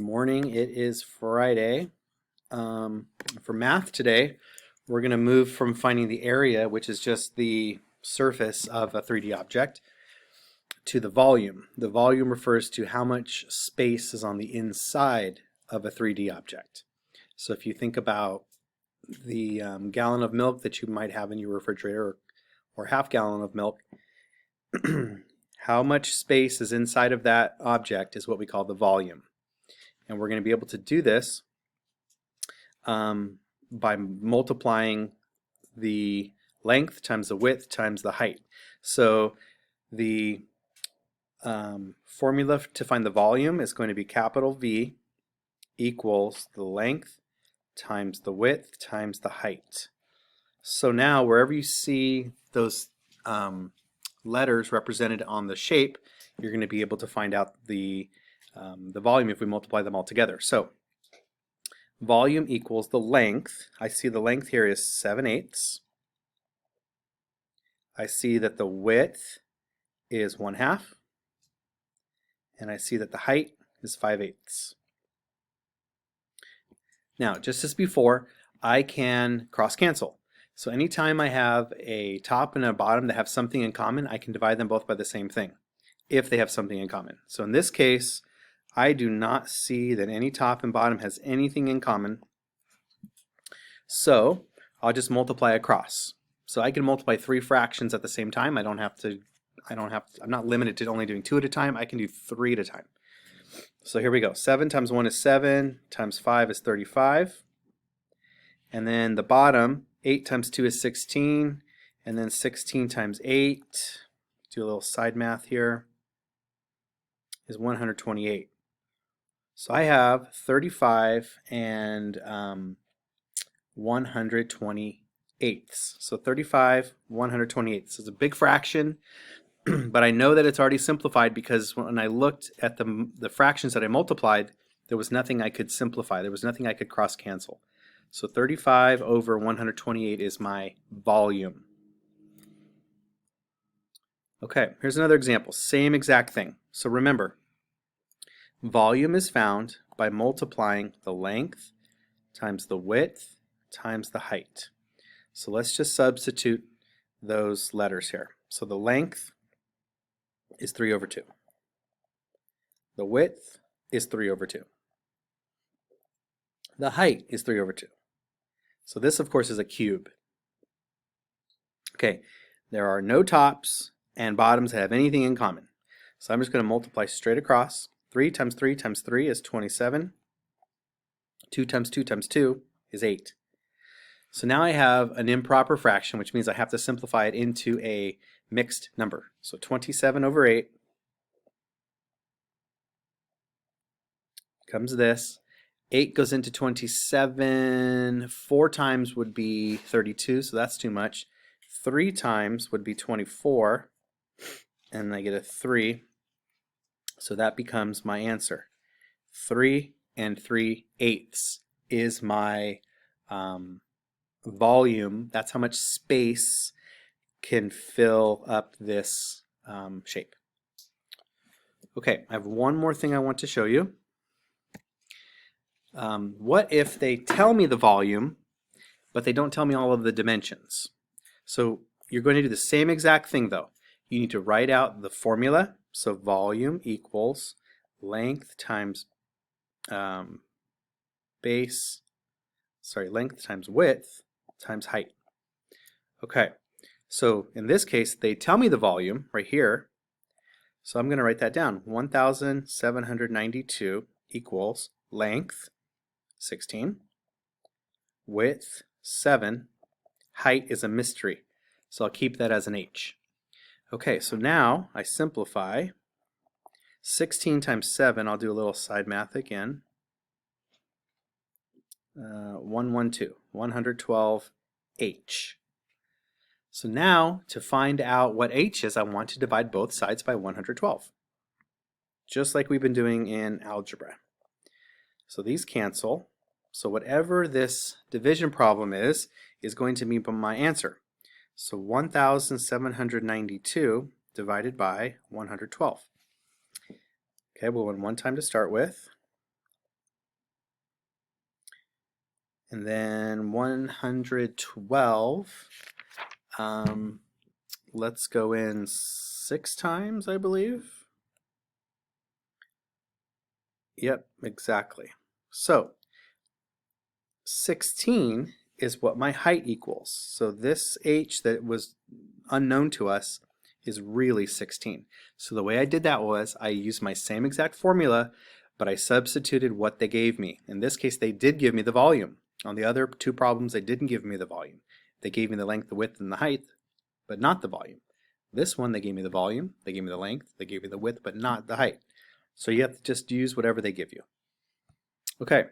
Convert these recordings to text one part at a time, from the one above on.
morning. It is Friday. For math today, we're going to move from finding the area, which is just the surface of a 3D object, to the volume. The volume refers to how much space is on the inside of a 3D object. So if you think about the gallon of milk that you might have in your refrigerator, or half gallon of milk, how much space is inside of that object is what we call the volume. And we're going to be able to do this by multiplying the length times the width times the height. So the formula to find the volume is going to be capital V equals the length times the width times the height. So now wherever you see those letters represented on the shape, you're going to be able to find out the volume if we multiply them all together. So volume equals the length. I see the length here is 7/8. I see that the width is 1/2. And I see that the height is 5/8. Now, just as before, I can cross cancel. So anytime I have a top and a bottom that have something in common, I can divide them both by the same thing, if they have something in common. So in this case, I do not see that any top and bottom has anything in common. So I'll just multiply across. So I can multiply 3 fractions at the same time. I'm not limited to only doing 2 at a time. I can do 3 at a time. So here we go. 7 times 1 is 7, times 5 is 35. And then the bottom, 8 times 2 is 16, and then 16 times 8, do a little side math here, is 128. So I have 35 and 128ths. So 35, 128ths. So it's a big fraction, but I know that it's already simplified because when I looked at the fractions that I multiplied, there was nothing I could simplify. There was nothing I could cross cancel. So 35 over 128 is my volume. Okay, here's another example. Same exact thing. So remember, volume is found by multiplying the length times the width times the height. So let's just substitute those letters here. So the length is 3/2. The width is 3/2. The height is 3/2. So this, of course, is a cube. Okay, there are no tops and bottoms that have anything in common. So I'm just going to multiply straight across. 3 times 3 times 3 is 27. 2 times 2 times 2 is 8. So now I have an improper fraction, which means I have to simplify it into a mixed number. So 27 over 8 comes this. 8 goes into 27. 4 times would be 32, so that's too much. 3 times would be 24, and I get a 3. So that becomes my answer. 3 3/8 is my volume. That's how much space can fill up this shape. Okay, I have one more thing I want to show you. What if they tell me the volume, but they don't tell me all of the dimensions? So you're going to do the same exact thing though. You need to write out the formula. So volume equals length times length times width times height. Okay, so in this case, they tell me the volume right here. So I'm going to write that down. 1,792 equals length 16, width 7, height is a mystery, so I'll keep that as an H. Okay, so now I simplify. 16 times 7, I'll do a little side math again. 112, H. So now to find out what H is, I want to divide both sides by 112, just like we've been doing in algebra. So these cancel. So whatever this division problem is going to be my answer. So 1,792 divided by 112. Okay, we'll run one time to start with. And then 112, let's go in 6 times, I believe. Yep, exactly. So 16 is what my height equals. So this h that was unknown to us is really 16. So the way I did that was I used my same exact formula, but I substituted what they gave me. In this case, they did give me the volume. On the other 2 problems, they didn't give me the volume. They gave me the length, the width, and the height, but not the volume. This one, they gave me the volume, they gave me the length, they gave me the width, but not the height. So you have to just use whatever they give you. Okay,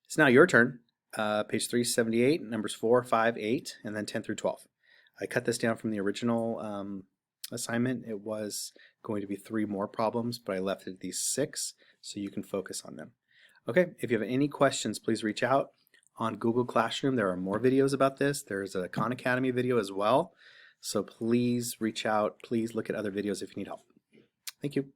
it's now your turn. Page 378, numbers 4, 5, 8, and then 10 through 12. I cut this down from the original assignment. It was going to be 3 more problems, but I left it at these 6 so you can focus on them. Okay, if you have any questions, please reach out. On Google Classroom, there are more videos about this. There's a Khan Academy video as well. So please reach out. Please look at other videos if you need help. Thank you.